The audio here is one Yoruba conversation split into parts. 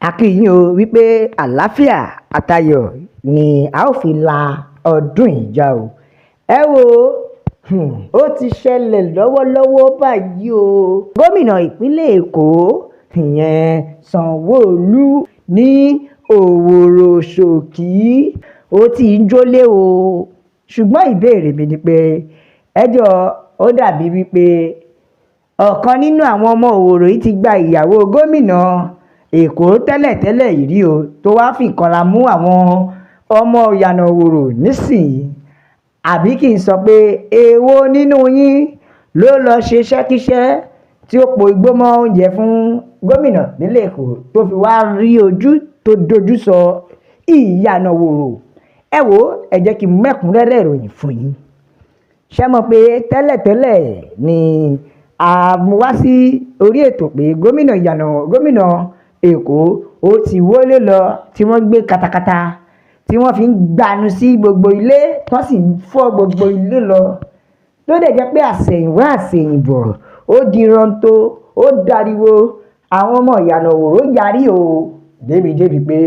A kí yín o wípé àlàáfíà àtayọ̀ ni a ó fi la ọdún yìí já o. Ẹ wo ó ti ṣẹlẹ̀ lọ́wọ́lọ́wọ́ báyìí o. Gómìnà ìpínlẹ̀ Èkó ìyẹn Sanwó-Olú ní Òwòrò-Ṣòkí ó ti ń jólé o. Ṣùgbọ́n ìbéèrè mi ni pé ẹjọ́ ó dàbí wípé ọ̀kan nínú àwọn ọmọ Òwòrò yìí ti gba ìyàwó gómìnà Èkó tẹ́lẹ̀tẹ́lẹ̀ yìí rí o, tó wá fìkanra mú àwọn ọmọ ìyànà Òwòrò nísìnyí. Àbí kì í sọ pé èwo nínú yín ló lọ ṣe iṣẹ́kíṣẹ́ tí ó po igbó mọ́ oúnjẹ fún gómìnà ìpínlẹ̀ Èkó tó fi wá rí ojú tó dojú sọ ìyànà Òwòrò. Ẹ wo ẹ jẹ́ kí n mẹ́kúnrẹ́rẹ́ ìròyìn fún yín. Ṣé mọ̀ pé tẹ́lẹ̀tẹ́lẹ̀ ni a mú wá sí orí ètò pé gómìnà Èkó ó ti wọlé lọ tí wọ́n gbé katakata tí wọ́n fi ń gbanu sí gbogbo ilé tó sì ń fọ́ gbogbo ilé lọ, tó dẹ̀ jẹ́ pé àsẹ̀yìnwá àsẹ̀yìnbọ̀ ó di rántó ó dariwo. Àwọn ọmọ ìyànà Òwòrò yarí o débi pé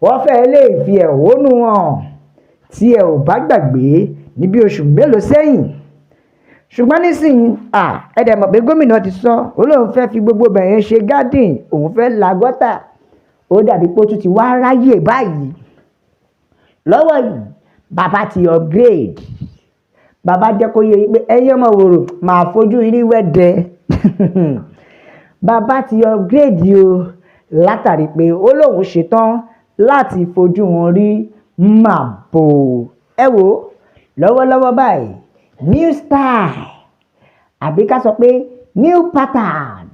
wọ́n fẹ́ lè fi ẹ̀hónú hàn tí ẹ ò bá gbàgbé ní bí oṣù mélòó sẹ́yìn. Ṣùgbọ́n nísìnyí ẹ dẹ̀ mọ̀ pé gómìnà ti sọ ó lóun fẹ́ fi gbogbo bẹ̀yẹn ṣe garden, òun fẹ́ la gọ́tà. Ó dàbí pé ó tún ti wá ráyè báyìí. Lọ́wọ́ yìí bàbá ti upgrade. Bàbá jẹ́ kó yé pé ẹ̀yin ọmọ Òwòrò máa fojú irí wẹ́dẹ. Bàbá ti upgrade o látàrí pé ó lóun ṣetán láti fojú wọn rí màbo. Ẹ wo lọ́wọ́lọ́wọ́ báyìí new style àbí ká sọ pé new pattern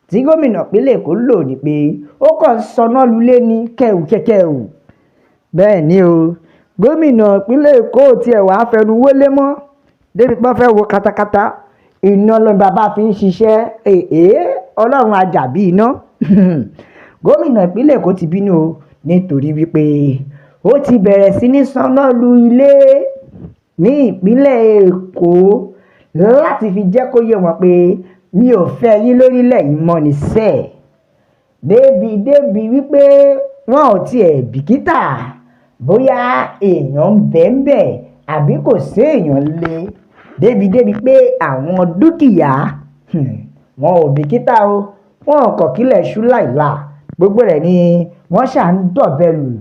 tí gómìnà ìpínlẹ̀ Èkó lò ní pé ó kàn sọnà lulẹ̀ ní kẹ̀wù. Bẹ́ẹ̀ ni o, gómìnà ìpínlẹ̀ Èkó tiẹ̀ wá fẹnu wọlé mọ́ débi pé wọ́n fẹ́ wo katakata. Iná ló bàbá fi ń ṣiṣẹ́ ọlọ́run ajàbí iná. Gómìnà ìpínlẹ̀ Èkó ti bínú o nítorí wípé ó ti bẹ̀rẹ̀ sí ní sọnà lu ilé ní ìpínlẹ̀ Èkó láti fi jẹ́ kó yé wọn pé mi ò fẹ́ yín lórílẹ̀ yìí mọ́ ní sẹ́ẹ̀. Débi wípé wọn ò tiẹ̀ bìkítà bóyá èèyàn ń bẹ́ẹ̀ àbí kò sí èèyàn lé. Débi pé àwọn dúkìá wọn ò bìkítà o, wọn ò kọ̀ kílẹ̀ ṣú láìla. Gbogbo rẹ̀ ni wọ́n ṣà ń dọ̀bẹ lù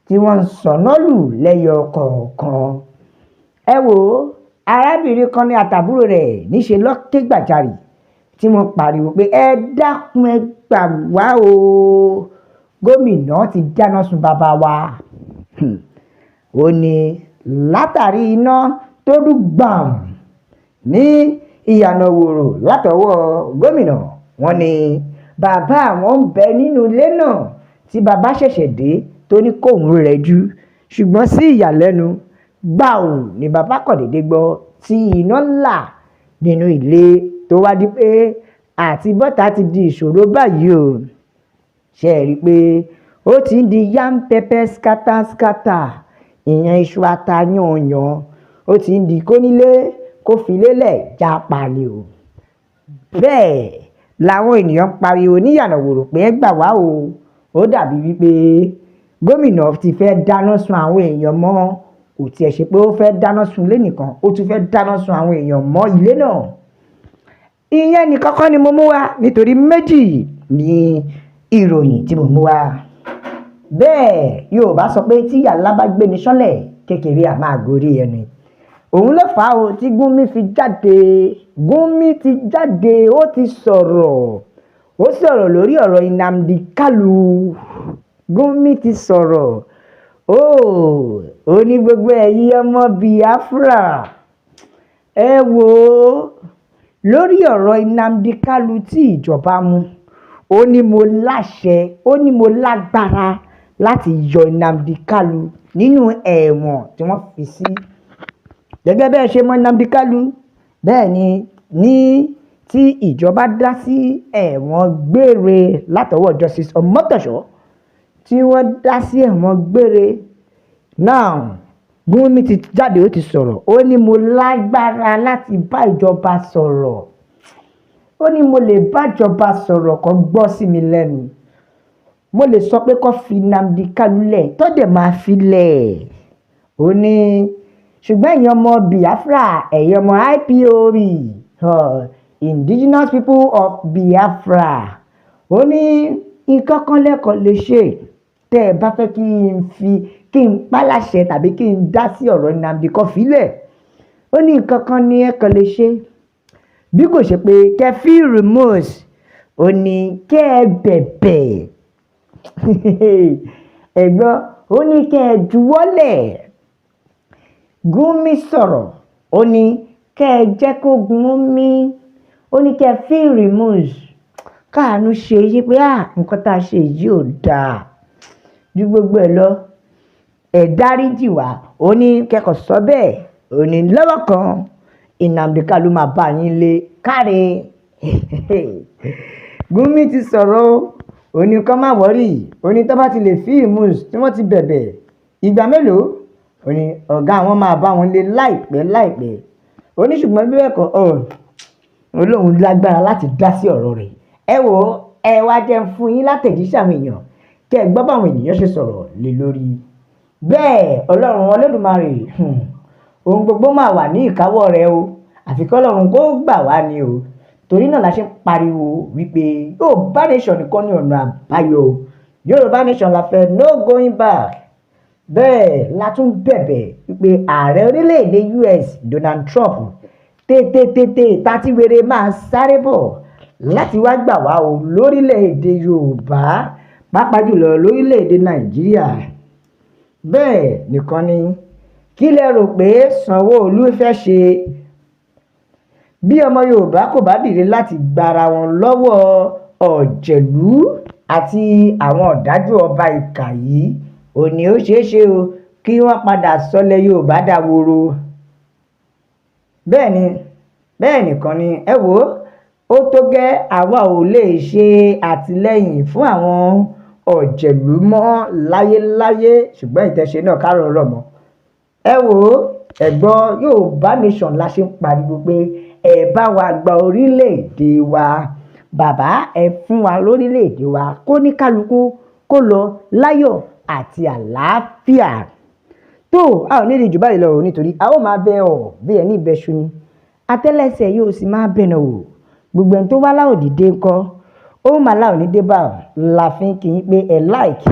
tí wọ́n ń sọnà lù lẹ́yọ kọ̀ọ̀kan. Ẹ wo arábìnrin kan ní àtàbúrò rẹ̀ níṣe lọ́kẹ́ gbàjarì tí wọ́n pariwo pé ẹ dákun ẹ gbà wá o, gómìnà ti dáná sun bàbá wa. Ó ní látàrí iná tó dún gbàm ní ìyànà Òwòrò látọwọ́ gómìnà. Wọ́n ní bàbá àwọn ń bẹ nínú ilé náà tí bàbá ṣẹ̀ṣẹ̀ dé tó ní kóun rẹ̀ jú. Ṣùgbọ́n sí ìyàlẹ́nu gbàù ni bàbá kọ̀ déédéé gbọ́ tí iná là nínú ilé tó wá di pé àti bọ́tà ti di ìṣòro báyìí o. Ṣé ẹ rí i pé ó ti ń di yam pepper scatter ìyẹn iṣu ata yànyàn. Ó ti ń di kónílé kó fi lélẹ̀ já pali o. Bẹ́ẹ̀ làwọn ènìyàn pariwo ní ìyànà Òwòrò pé ẹ gbà wá o. Ó dàbí wípé gómìnà ti fẹ́ dáná sun àwọn èèyàn mọ́. Kò tiẹ̀ ṣe pé ó fẹ́ dáná sun ilé nìkan, ó tún fẹ́ dáná sun àwọn èèyàn mọ́ ilé náà. Ìyẹn nìkan kọ́ ni mo mú wá nítorí méjì ní ìròyìn tí mo mú wá. Bẹ́ẹ̀ Yorùbá sọ pé tí ìyá ńlá bá gbé ní sánlẹ̀ kékeré á máa gorí ẹni. Òun ló fà á o tí Gúnmi fi jáde. Gúnmi ti jáde, ó ti sọ̀rọ̀. Ó sọ̀rọ̀ lórí ọ̀rọ̀ Nnamdi Kanu. Gúnmi ti sọ̀rọ̀. Ó ní gbogbo ẹ̀yin ọmọ Biafra ẹ wò ó lórí ọ̀rọ̀ Nnamdi Kanu tí ìjọba mú. Ó ní mo láṣẹ, ó ní mo lágbára láti yọ Nnamdi Kanu nínú ẹ̀wọ̀n tí wọ́n fi sí. Gẹ́gẹ́ bẹ́ẹ̀ ṣe mọ̀ Nnamdi Kanu, bẹ́ẹ̀ ni tí ìjọba dá sí ẹ̀wọ̀n gbére látọwọ́ Justice Omotosho tí wọ́n dá sí ẹ̀wọ̀n gbére. Now Gúnmi ti jáde, ó ti sọ̀rọ̀. Ó ní mo lágbára láti bá ìjọba sọ̀rọ̀. Ó ní mo lè bá ìjọba sọ̀rọ̀ kan gbọ́ sí mi lẹ́nu. mo lè sọ pé kó fi Nnamdi Kanu lẹ̀ tó dẹ̀ máa fi lẹ̀. Ó ní ṣùgbọ́n ẹ̀yin ọmọ Biafra, ẹ̀yin ọmọ IPOB, Indigenous People of Biafra, ó ní nǹkan kan lẹ́kọ̀ọ́ lè ṣe tẹ́ ẹ bá fẹ́ kí n pálàṣẹ tàbí kí n dá sí ọ̀rọ̀ Nnamdi kó fi lẹ̀. Ó ní nǹkan kan ní ẹ kàn lè ṣe bí kò ṣe pé kẹ́ feel remorse. Ó ní kẹ́ ẹ bẹ̀bẹ̀ ẹ̀gbọ́n, ó ní kẹ́ ẹ juwọ́lẹ̀. Gumi sọ̀rọ̀, ó ní kẹ́ ẹ jẹ́ kó Gumi, ó ní kẹ́ ẹ feel remorse, káàánú ṣe yí pé nǹkan tá a ṣe yìí ò dáa ju gbogbo ẹ̀ lọ, ẹ dáríjì wá. Ó ní kẹ́kọ̀ọ́ sọ bẹ́ẹ̀. Ó ní lọ́wọ́ kan Nnamdi Kanu máa bá yín lé káre. Gumi ti sọ̀rọ̀, ó ní kó má wọ́rì, ó ní tó bá ti lè feel remorse tí wọ́n ti bẹ̀bẹ̀ ìgbà mélòó, ó ní ọ̀gá àwọn máa bá wọn lé láìpẹ́. Ó ní ṣùgbọ́n bí bẹ́ẹ̀ kọ́ Ọlọ́run lágbára láti dá sí ọ̀rọ̀ rẹ̀. Ẹ wò ó, ẹ wá jẹ́ fún yín látẹ̀jíṣẹ́ àwọn èèyàn kẹ́ ẹ gbọ́ báwọn ènìyàn ṣe sọ̀rọ̀ lé lórí. Bẹ́ẹ̀ Ọlọ́run Olódùmarè, ohun gbogbo máa wà ní ìkáwọ́ rẹ̀ o, àfi kí Ọlọ́run kó gbà wá ni o. Torí náà la ṣe ń pariwo wípé Yorùbá nation nìkan ní ọ̀nà àbáyọ. Yorùbá nation la fẹ́, no going back. Bẹ́ẹ̀ la tún bẹ̀bẹ̀ wípé ààrẹ orílẹ̀-èdè US Donald Trump tètè tátíwèrè máa sáré bọ̀ láti wá gbà wá o lórílẹ̀-èdè Yorùbá, pàápàá jùlọ lórílẹ̀-èdè Nàìjíríà. Bẹ́ẹ̀ nìkan ni kí lẹ rò pé Sanwó-Olú fẹ́ ṣe bí ọmọ Yorùbá kò bá dìde láti gbara wọn lọ́wọ́ ọ̀jẹ̀lú àti àwọn ọ̀dájú ọba ìkà yìí? Òní ó ṣeéṣe o kí wọ́n padà sọlẹ̀ Yorùbá dàwòrò. Bẹ́ẹ̀ nìkan ni ẹ wò ó tó gẹ́, àwa ò lè ṣe àtìlẹ́yìn fún àwọn ọ̀jẹ̀lú mọ́ láyéláyé, ṣùgbọ́n ìtẹ̀ṣe náà kárọ̀ ọ̀rọ̀ mọ́. Ẹ wò ó, ẹ̀gbọ́n Yorùbá nation la ṣe ń pariwo pé ẹ bá wa gba orílẹ̀-èdè wa. Bàbá ẹ fún wa lórílẹ̀-èdè wa kó ní kálukú kó lọ láyọ̀ àti àlàáfíà. Tó a ò ní lè jù báyìí lọ nítorí a ó máa bẹ ọ bí ẹni ìbẹṣu ni, àtẹ́lẹsẹ̀ yóò sì máa bẹ̀nà wò. Gbogbo ẹni tó wá láò dìde ńkọ́, ó máa láò ní débà la fi ń kí yín pé ẹ like,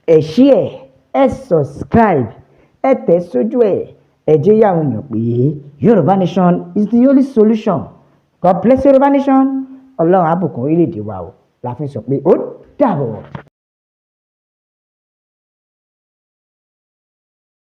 ẹ share, ẹ subscribe, ẹ tẹ̀ sójú ẹ jẹ́ yàwọn èèyàn pé Yorùbá nation is the only solution. God bless Yorùbá nation. Ọlọ́run á bùkún orílẹ̀-èdè wa o, la fi sọ pé ó dàbọ̀.